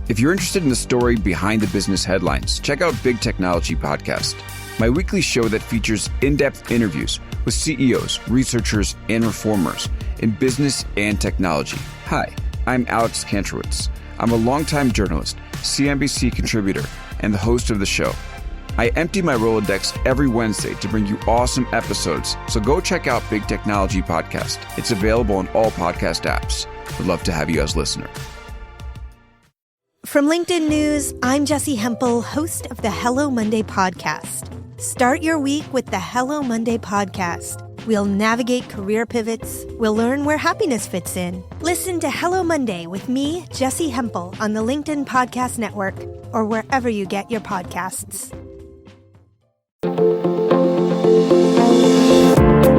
If you're interested in the story behind the business headlines, check out Big Technology Podcast, my weekly show that features in-depth interviews with CEOs, researchers, and reformers in business and technology. Hi, I'm Alex Kantrowitz. I'm a longtime journalist, CNBC contributor, and the host of the show. I empty my Rolodex every Wednesday to bring you awesome episodes, so go check out Big Technology Podcast. It's available on all podcast apps. Would love to have you as a listener. From LinkedIn News, I'm Jessie Hempel, host of the Hello Monday podcast. Start your week with the Hello Monday podcast. We'll navigate career pivots. We'll learn where happiness fits in. Listen to Hello Monday with me, Jessie Hempel, on the LinkedIn Podcast Network or wherever you get your podcasts.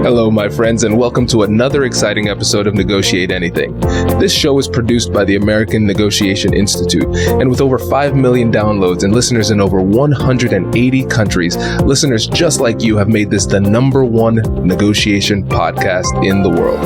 Hello, my friends, and welcome to another exciting episode of Negotiate Anything. This show is produced by the American Negotiation Institute, and with over 5 million downloads and listeners in over 180 countries, listeners just like you have made this the #1 negotiation podcast in the world.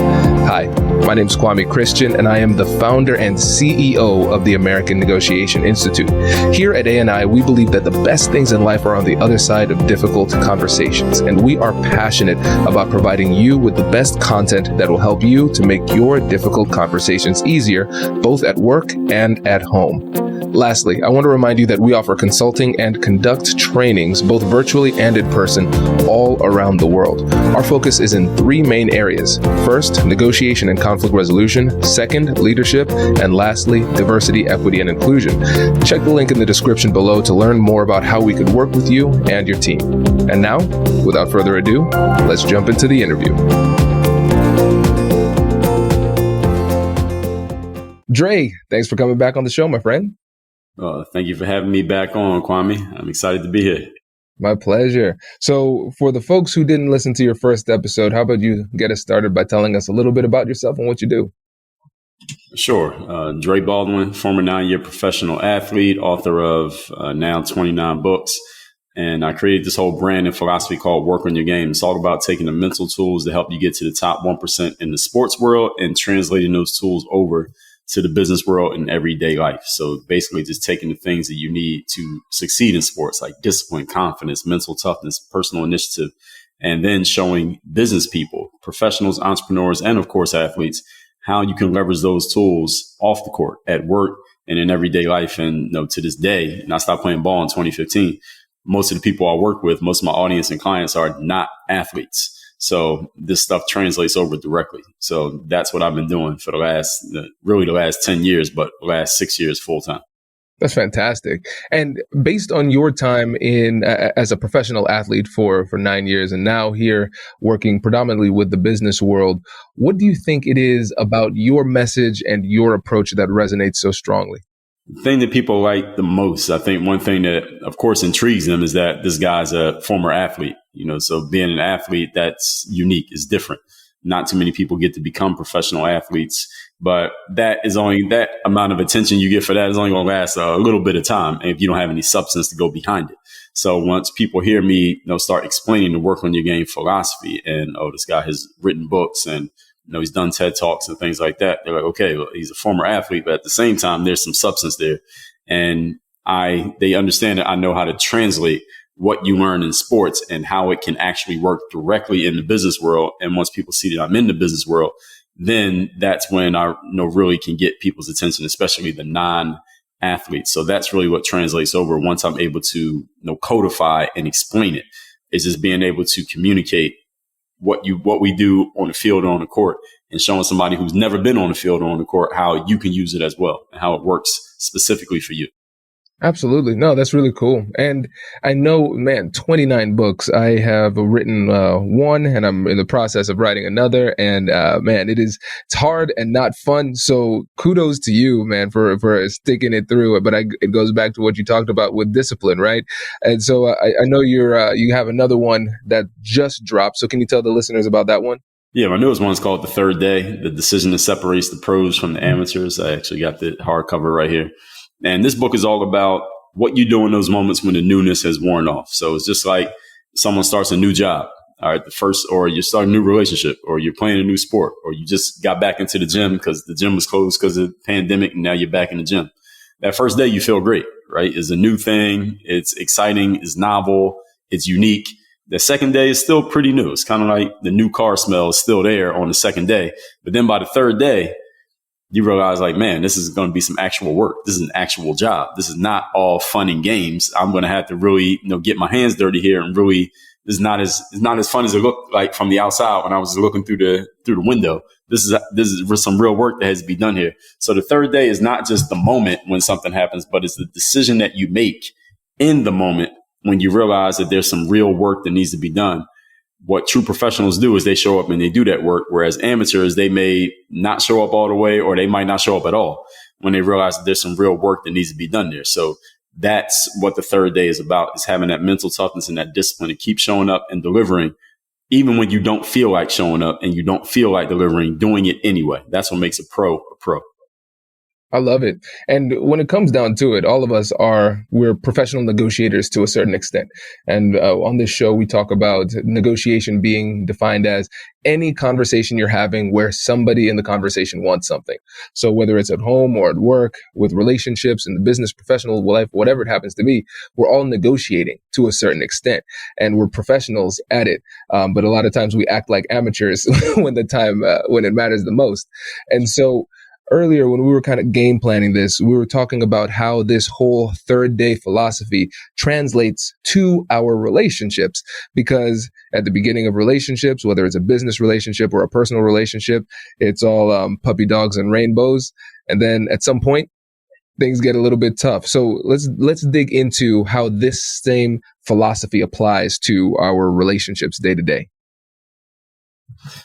Hi, my name is Kwame Christian, and I am the founder and CEO of the American Negotiation Institute. Here at ANI, we believe that the best things in life are on the other side of difficult conversations, and we are passionate about providing you with the best content that will help you to make your difficult conversations easier, both at work and at home. Lastly, I want to remind you that we offer consulting and conduct trainings, both virtually and in person, all around the world. Our focus is in 3 main areas. First, negotiation and conflict resolution. Second, leadership. And lastly, diversity, equity, and inclusion. Check the link in the description below to learn more about how we could work with you and your team. And now, without further ado, let's jump into the interview. Dre, thanks for coming back on the show, my friend. Thank you for having me back on, Kwame. I'm excited to be here. My pleasure. So for the folks who didn't listen to your first episode, how about you get us started by telling us a little bit about yourself and what you do? Sure. Dre Baldwin, former 9-year professional athlete, author of now 29 books. And I created this whole brand and philosophy called Work on Your Game. It's all about taking the mental tools to help you get to the top 1% in the sports world and translating those tools over to the business world and everyday life. So basically just taking the things that you need to succeed in sports, like discipline, confidence, mental toughness, personal initiative, and then showing business people, professionals, entrepreneurs, and of course, athletes, how you can leverage those tools off the court, at work, and in everyday life. And to this day, and I stopped playing ball in 2015, most of the people I work with, most of my audience and clients are not athletes. So this stuff translates over directly. So that's what I've been doing for the last 10 years, but the last 6 years full time. That's fantastic. And based on your time in as a professional athlete for 9 years and now here working predominantly with the business world, what do you think it is about your message and your approach that resonates so strongly? The thing that people like the most, I think one thing that, of course, intrigues them is that this guy's a former athlete, so being an athlete, that's unique, is different. Not too many people get to become professional athletes, but that amount of attention you get for that is only going to last a little bit of time if you don't have any substance to go behind it. So once people hear me, start explaining the Work on Your Game philosophy and, this guy has written books and he's done TED Talks and things like that. They're like, okay, well, he's a former athlete, but at the same time, there's some substance there. And they understand that I know how to translate what you learn in sports and how it can actually work directly in the business world. And once people see that I'm in the business world, then that's when I really can get people's attention, especially the non-athletes. So that's really what translates over once I'm able to codify and explain it, is just being able to communicate what we do on the field or on the court and showing somebody who's never been on the field or on the court how you can use it as well and how it works specifically for you. Absolutely. No, that's really cool. And I know, 29 books. I have written one and I'm in the process of writing another. And it's hard and not fun. So kudos to you, man, for sticking it through. But it goes back to what you talked about with discipline, right? And so I know you have another one that just dropped. So can you tell the listeners about that one? Yeah, my newest one's called The Third Day, the decision that separates the pros from the amateurs. I actually got the hardcover right here. And this book is all about what you do in those moments when the newness has worn off. So it's just like someone starts a new job, all right, or you start a new relationship, or you're playing a new sport, or you just got back into the gym because the gym was closed because of the pandemic and now you're back in the gym. that first day you feel great, right? It's a new thing. It's exciting. It's novel. It's unique. The second day is still pretty new. It's kind of like the new car smell is still there on the second day. But then by the third day, you realize like, man, this is going to be some actual work. This is an actual job. This is not all fun and games. I'm going to have to really, get my hands dirty here and really, it's not as fun as it looked like from the outside when I was looking through the window. This is some real work that has to be done here. So the third day is not just the moment when something happens, but it's the decision that you make in the moment when you realize that there's some real work that needs to be done. What true professionals do is they show up and they do that work, whereas amateurs, they may not show up all the way, or they might not show up at all when they realize that there's some real work that needs to be done there. So that's what the third day is about, is having that mental toughness and that discipline to keep showing up and delivering, even when you don't feel like showing up and you don't feel like delivering, doing it anyway. That's what makes a pro a pro. I love it. And when it comes down to it, all of us we're professional negotiators to a certain extent. And on this show, we talk about negotiation being defined as any conversation you're having where somebody in the conversation wants something. So whether it's at home or at work, with relationships in the business, professional life, whatever it happens to be, we're all negotiating to a certain extent, and we're professionals at it. But a lot of times we act like amateurs when it matters the most. And so earlier, when we were kind of game planning this, we were talking about how this whole third day philosophy translates to our relationships, because at the beginning of relationships, whether it's a business relationship or a personal relationship, it's all puppy dogs and rainbows. And then at some point, things get a little bit tough. So let's dig into how this same philosophy applies to our relationships day to day.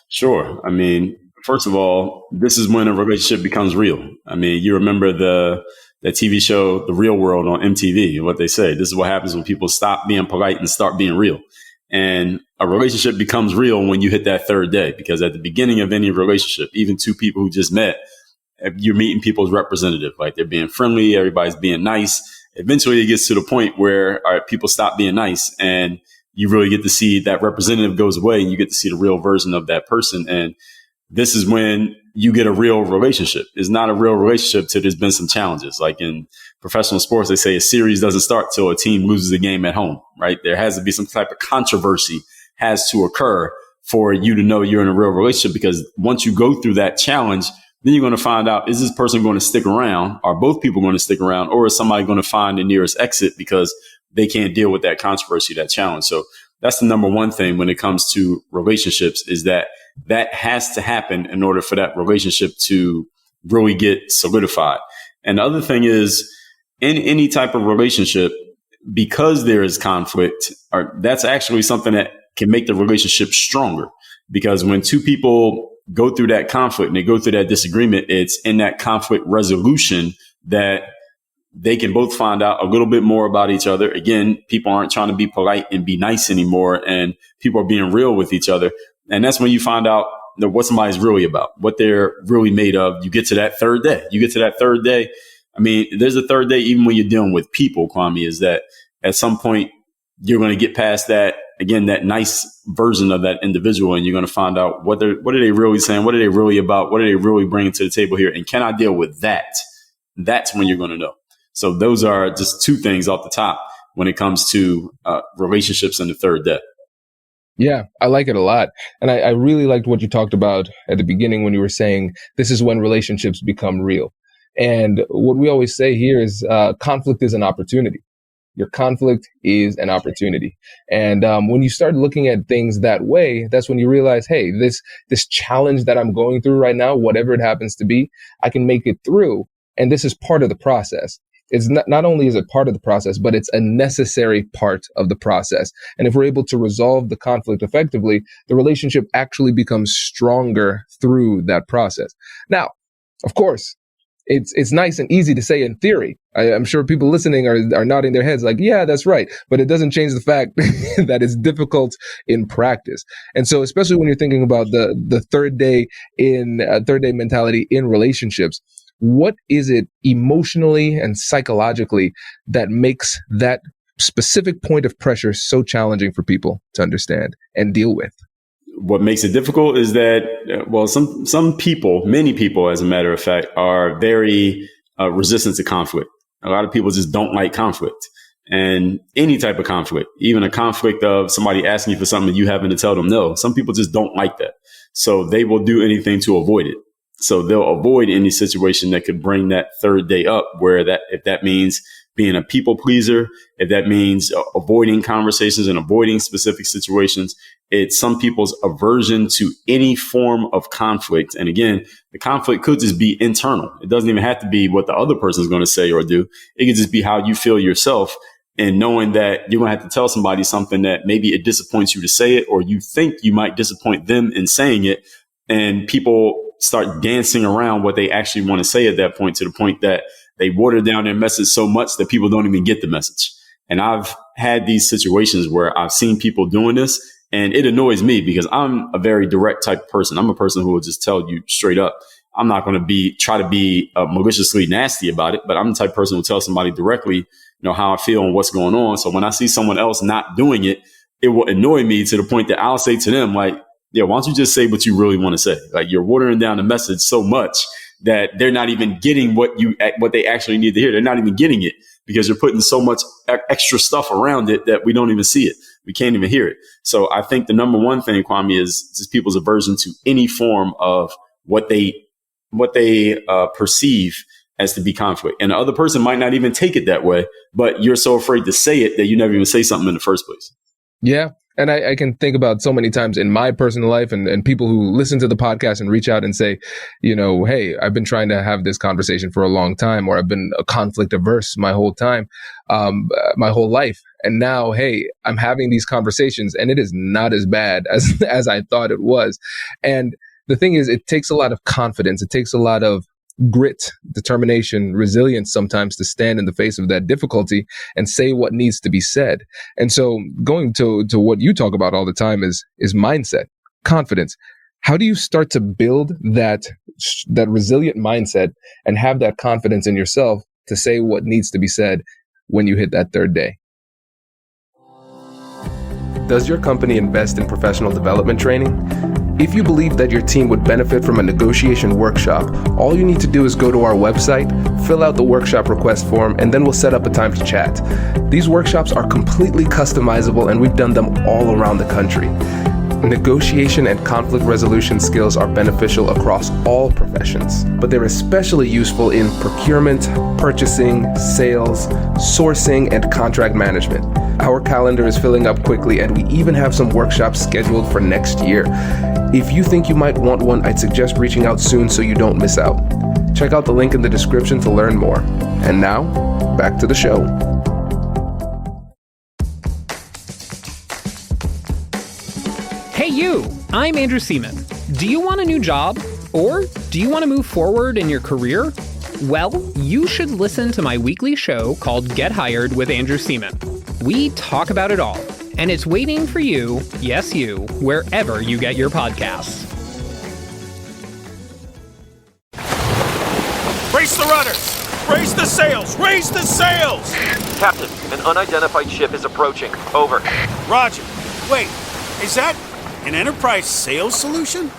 Sure. I mean, first of all, this is when a relationship becomes real. I mean, you remember the TV show, The Real World on MTV, what they say. This is what happens when people stop being polite and start being real. And a relationship becomes real when you hit that third day, because at the beginning of any relationship, even two people who just met, you're meeting people's representative, like they're being friendly, everybody's being nice. Eventually it gets to the point where people stop being nice, and you really get to see that representative goes away, and you get to see the real version of that person. And this is when you get a real relationship. It's not a real relationship till there's been some challenges. Like in professional sports, they say a series doesn't start till a team loses a game at home, right? There has to be some type of controversy has to occur for you to know you're in a real relationship, because once you go through that challenge, then you're going to find out, is this person going to stick around? Are both people going to stick around? Or is somebody going to find the nearest exit because they can't deal with that controversy, that challenge? So that's the number one thing when it comes to relationships, is that has to happen in order for that relationship to really get solidified. And the other thing is, in any type of relationship, because there is conflict, that's actually something that can make the relationship stronger. Because when two people go through that conflict and they go through that disagreement, it's in that conflict resolution that they can both find out a little bit more about each other. Again, people aren't trying to be polite and be nice anymore, and people are being real with each other. And that's when you find out what somebody's really about, what they're really made of. You get to that third day. I mean, there's a third day even when you're dealing with people, Kwame, is that at some point you're going to get past that, again, that nice version of that individual, and you're going to find out what are they really saying? What are they really about? What are they really bringing to the table here? And can I deal with that? That's when you're going to know. So those are just two things off the top when it comes to relationships in the third day. Yeah, I like it a lot. And I really liked what you talked about at the beginning when you were saying this is when relationships become real. And what we always say here is conflict is an opportunity. Your conflict is an opportunity. And when you start looking at things that way, that's when you realize, hey, this challenge that I'm going through right now, whatever it happens to be, I can make it through. And this is part of the process. It's not only is it part of the process, but it's a necessary part of the process. And if we're able to resolve the conflict effectively, the relationship actually becomes stronger through that process. Now, of course, it's nice and easy to say in theory. I'm sure people listening are nodding their heads like, yeah, that's right. But it doesn't change the fact that it's difficult in practice. And so especially when you're thinking about the third day mentality in relationships, what is it emotionally and psychologically that makes that specific point of pressure so challenging for people to understand and deal with? What makes it difficult is that, some people, many people, as a matter of fact, are very resistant to conflict. A lot of people just don't like conflict, and any type of conflict, even a conflict of somebody asking you for something and you having to tell them no. Some people just don't like that. So they will do anything to avoid it. So they'll avoid any situation that could bring that third day up, where that, if that means being a people pleaser, if that means avoiding conversations and avoiding specific situations, it's some people's aversion to any form of conflict. And again, the conflict could just be internal. It doesn't even have to be what the other person is going to say or do. It could just be how you feel yourself, and knowing that you're going to have to tell somebody something that maybe it disappoints you to say it, or you think you might disappoint them in saying it. And people start dancing around what they actually want to say at that point, to the point that they water down their message so much that people don't even get the message. And I've had these situations where I've seen people doing this, and it annoys me because I'm a very direct type of person. I'm a person who will just tell you straight up. I'm not going to try to be maliciously nasty about it, but I'm the type of person who will tell somebody directly, how I feel and what's going on. So when I see someone else not doing it, it will annoy me to the point that I'll say to them, like, yeah, why don't you just say what you really want to say? Like, you're watering down the message so much that they're not even getting what they actually need to hear. They're not even getting it because you're putting so much extra stuff around it that we don't even see it. We can't even hear it. So I think the number one thing, Kwame, is just people's aversion to any form of what they perceive as to be conflict. And the other person might not even take it that way, but you're so afraid to say it that you never even say something in the first place. Yeah. And I can think about so many times in my personal life and people who listen to the podcast and reach out and say, hey, I've been trying to have this conversation for a long time, or I've been a conflict averse my whole time, my whole life. And now, hey, I'm having these conversations and it is not as bad as I thought it was. And the thing is, it takes a lot of confidence. It takes a lot of grit, determination, resilience sometimes to stand in the face of that difficulty and say what needs to be said. And so going to what you talk about all the time is mindset, confidence. How do you start to build that resilient mindset and have that confidence in yourself to say what needs to be said when you hit that third day? Does your company invest in professional development training? If you believe that your team would benefit from a negotiation workshop, all you need to do is go to our website, fill out the workshop request form, and then we'll set up a time to chat. These workshops are completely customizable, and we've done them all around the country. Negotiation and conflict resolution skills are beneficial across all professions, but they're especially useful in procurement, purchasing, sales, sourcing, and contract management. Our calendar is filling up quickly, and we even have some workshops scheduled for next year. If you think you might want one, I'd suggest reaching out soon so you don't miss out. Check out the link in the description to learn more. And now, back to the show. Hey you, I'm Andrew Seaman. Do you want a new job? Or do you want to move forward in your career? Well, you should listen to my weekly show called Get Hired with Andrew Seaman. We talk about it all, and it's waiting for you, yes you, wherever you get your podcasts. Brace the rudders! Raise the sails! Raise the sails! Captain, an unidentified ship is approaching. Over. Roger. Wait, is that an enterprise sales solution?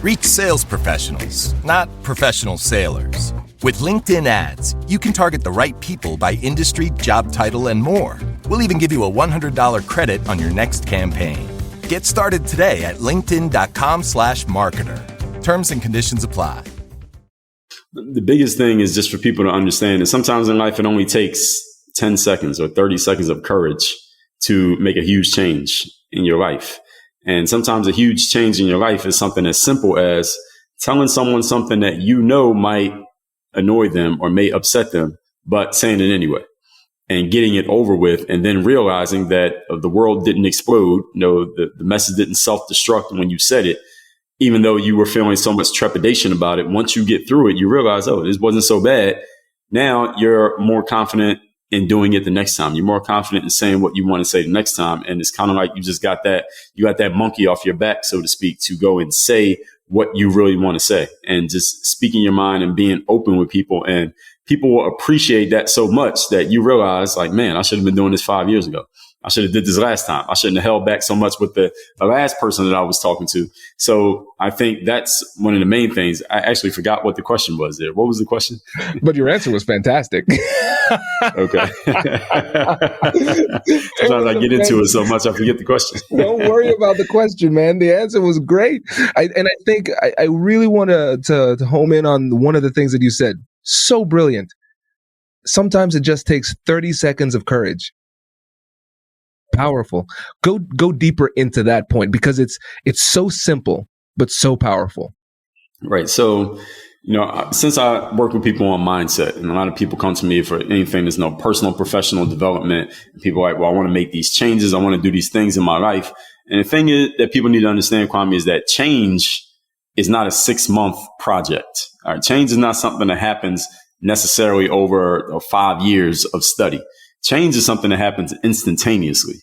Reach sales professionals, not professional sailors. With LinkedIn ads, you can target the right people by industry, job title, and more. We'll even give you a $100 credit on your next campaign. Get started today at linkedin.com/marketer. Terms and conditions apply. The biggest thing is just for people to understand that sometimes in life it only takes 10 seconds or 30 seconds of courage to make a huge change in your life. And sometimes a huge change in your life is something as simple as telling someone something that might annoy them or may upset them, but saying it anyway and getting it over with, and then realizing that the world didn't explode. The message didn't self-destruct when you said it, even though you were feeling so much trepidation about it. Once you get through it, you realize, this wasn't so bad. Now you're more confident in doing it the next time. You're more confident in saying what you want to say the next time. And it's kind of like you got that monkey off your back, so to speak, to go and say what you really want to say, and just speaking your mind and being open with people. And people will appreciate that so much that you realize, like, man, I should have been doing this 5 years ago. I should have did this last time. I shouldn't have held back so much with the last person that I was talking to. So I think that's one of the main things. I actually forgot what the question was there. What was the question? But your answer was fantastic. Okay. Sometimes I get into it so much, I forget the question. Don't worry about the question, man. The answer was great. I think I really want to home in on one of the things that you said. So brilliant. Sometimes it just takes 30 seconds of courage. Powerful. Go deeper into that point, because it's so simple, but so powerful. Right. So, since I work with people on mindset, and a lot of people come to me for anything that's personal, professional development, and people are like, well, I want to make these changes. I want to do these things in my life. And the thing is that people need to understand, Kwame, is that change is not a 6-month project. All right. Change is not something that happens necessarily over 5 years of study. Change is something that happens instantaneously.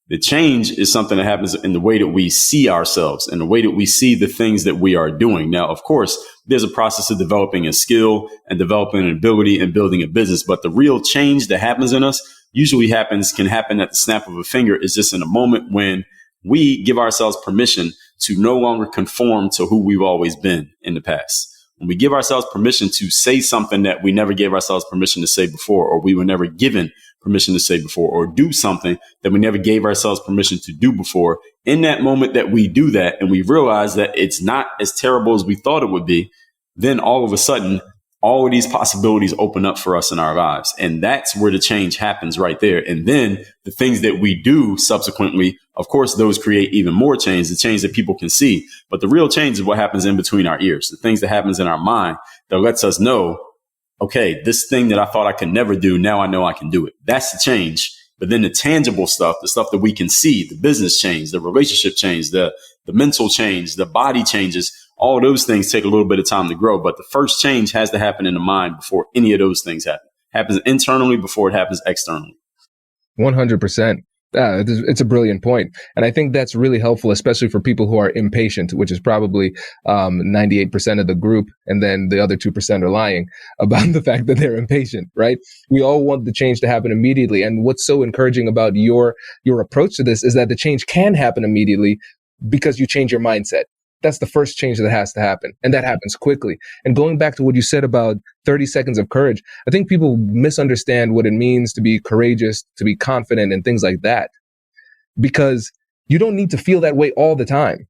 The change is something that happens in the way that we see ourselves and the way that we see the things that we are doing. Now, of course, there's a process of developing a skill and developing an ability and building a business. But the real change that happens in us usually can happen at the snap of a finger. Is just in a moment when we give ourselves permission to no longer conform to who we've always been in the past. When we give ourselves permission to say something that we never gave ourselves permission to say before, or we were never given permission to say before, or do something that we never gave ourselves permission to do before, in that moment that we do that and we realize that it's not as terrible as we thought it would be, then all of a sudden, all of these possibilities open up for us in our lives. And that's where the change happens right there. And then the things that we do subsequently, of course, those create even more change, the change that people can see. But the real change is what happens in between our ears, the things that happens in our mind that lets us know, okay, this thing that I thought I could never do, now I know I can do it. That's the change. But then the tangible stuff, the stuff that we can see, the business change, the relationship change, the mental change, the body changes, all those things take a little bit of time to grow. But the first change has to happen in the mind before any of those things happen. It happens internally before it happens externally. 100%. It's a brilliant point. And I think that's really helpful, especially for people who are impatient, which is probably 98% of the group. And then the other 2% are lying about the fact that they're impatient, right? We all want the change to happen immediately. And what's so encouraging about your approach to this is that the change can happen immediately because you change your mindset. That's the first change that has to happen. And that happens quickly. And going back to what you said about 30 seconds of courage, I think people misunderstand what it means to be courageous, to be confident, and things like that. Because you don't need to feel that way all the time.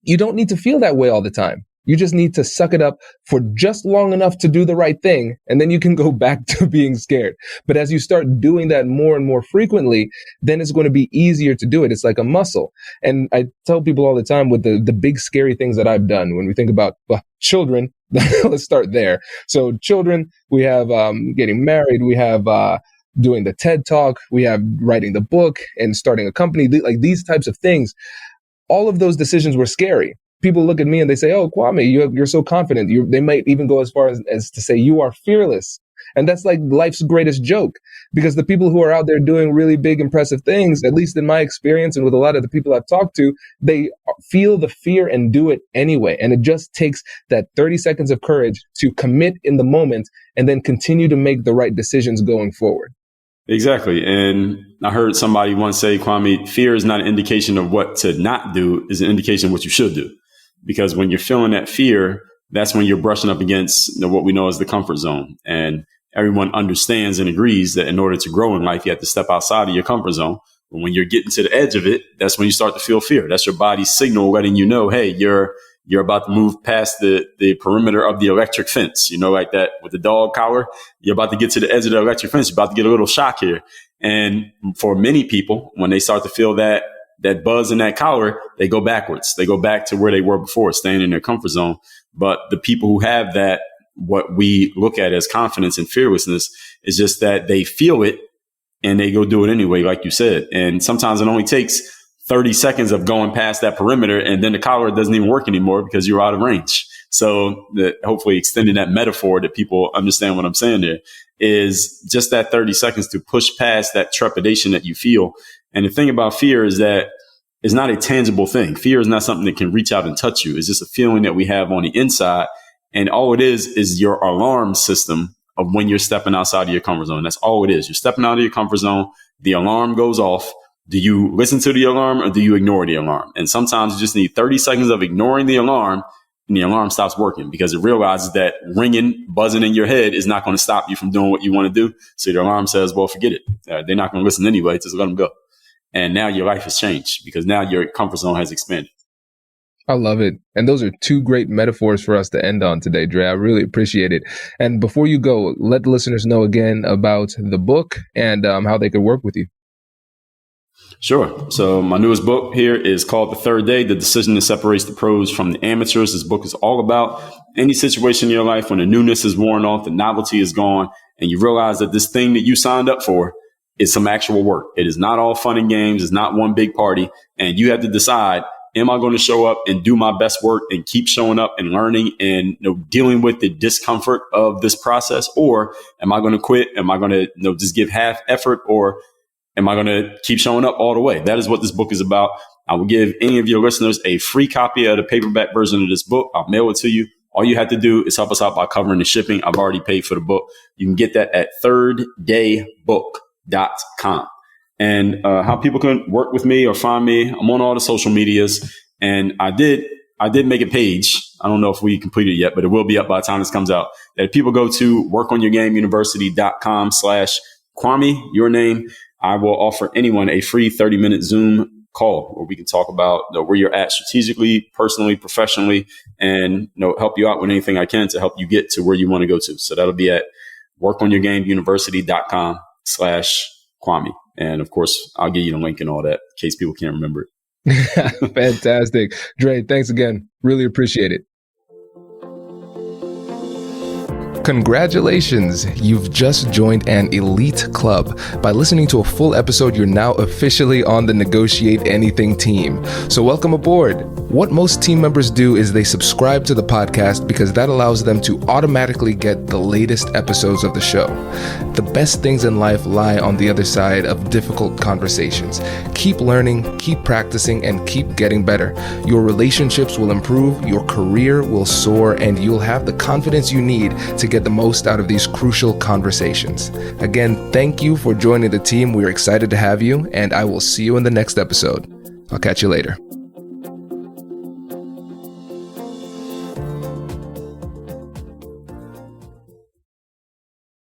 You don't need to feel that way all the time. You just need to suck it up for just long enough to do the right thing, and then you can go back to being scared. But as you start doing that more and more frequently, then it's going to be easier to do it. It's like a muscle. And I tell people all the time with the big scary things that I've done when we think about children, let's start there. So children, we have getting married, we have doing the TED Talk, we have writing the book and starting a company, like these types of things. All of those decisions were scary. People look at me and they say, oh, Kwame, you're so confident. They might even go as far as to say you are fearless. And that's like life's greatest joke, because the people who are out there doing really big, impressive things, at least in my experience and with a lot of the people I've talked to, they feel the fear and do it anyway. And it just takes that 30 seconds of courage to commit in the moment and then continue to make the right decisions going forward. Exactly. And I heard somebody once say, Kwame, fear is not an indication of what to not do, it's an indication of what you should do. Because when you're feeling that fear, that's when you're brushing up against what we know as the comfort zone. And everyone understands and agrees that in order to grow in life, you have to step outside of your comfort zone. But when you're getting to the edge of it, that's when you start to feel fear. That's your body's signal letting you know, hey, you're about to move past the perimeter of the electric fence, like that with the dog collar. You're about to get to the edge of the electric fence. You're about to get a little shock here. And for many people, when they start to feel that buzz in that collar, they go backwards. They go back to where they were before, staying in their comfort zone. But the people who have that, what we look at as confidence and fearlessness, is just that they feel it and they go do it anyway, like you said. And sometimes it only takes 30 seconds of going past that perimeter, and then the collar doesn't even work anymore because you're out of range. So hopefully extending that metaphor that people understand what I'm saying there is just that 30 seconds to push past that trepidation that you feel. And the thing about fear is that it's not a tangible thing. Fear is not something that can reach out and touch you. It's just a feeling that we have on the inside. And all it is your alarm system of when you're stepping outside of your comfort zone. That's all it is. You're stepping out of your comfort zone. The alarm goes off. Do you listen to the alarm or do you ignore the alarm? And sometimes you just need 30 seconds of ignoring the alarm and the alarm stops working because it realizes that ringing, buzzing in your head is not going to stop you from doing what you want to do. So the alarm says, well, forget it. They're not going to listen anyway. Just let them go. And now your life has changed because now your comfort zone has expanded. I love it. And those are two great metaphors for us to end on today, Dre. I really appreciate it. And before you go, let the listeners know again about the book and how they could work with you. Sure. So my newest book here is called The Third Day, The Decision That Separates the Pros from the Amateurs. This book is all about any situation in your life when the newness is worn off, the novelty is gone, and you realize that this thing that you signed up for is some actual work. It is not all fun and games. It's not one big party. And you have to decide, am I going to show up and do my best work and keep showing up and learning and dealing with the discomfort of this process? Or am I going to quit? Am I going to just give half effort? Or am I going to keep showing up all the way? That is what this book is about. I will give any of your listeners a free copy of the paperback version of this book. I'll mail it to you. All you have to do is help us out by covering the shipping. I've already paid for the book. You can get that at thirddaybook.com. And how people can work with me or find me, I'm on all the social medias. And I did make a page. I don't know if we completed it yet, but it will be up by the time this comes out. That if people go to workonyourgameuniversity.com/Kwame, your name, I will offer anyone a free 30-minute Zoom call where we can talk about where you're at strategically, personally, professionally, and help you out with anything I can to help you get to where you want to go to. So that'll be at workonyourgameuniversity.com/Kwame. And of course, I'll give you the link and all that in case people can't remember it. Fantastic. Dre, thanks again. Really appreciate it. Congratulations, you've just joined an elite club. By listening to a full episode, you're now officially on the Negotiate Anything team. So welcome aboard. What most team members do is they subscribe to the podcast because that allows them to automatically get the latest episodes of the show. The best things in life lie on the other side of difficult conversations. Keep learning, keep practicing, and keep getting better. Your relationships will improve, your career will soar, and you'll have the confidence you need to get the most out of these crucial conversations. Again, thank you for joining the team. We're excited to have you, and I will see you in the next episode. I'll catch you later.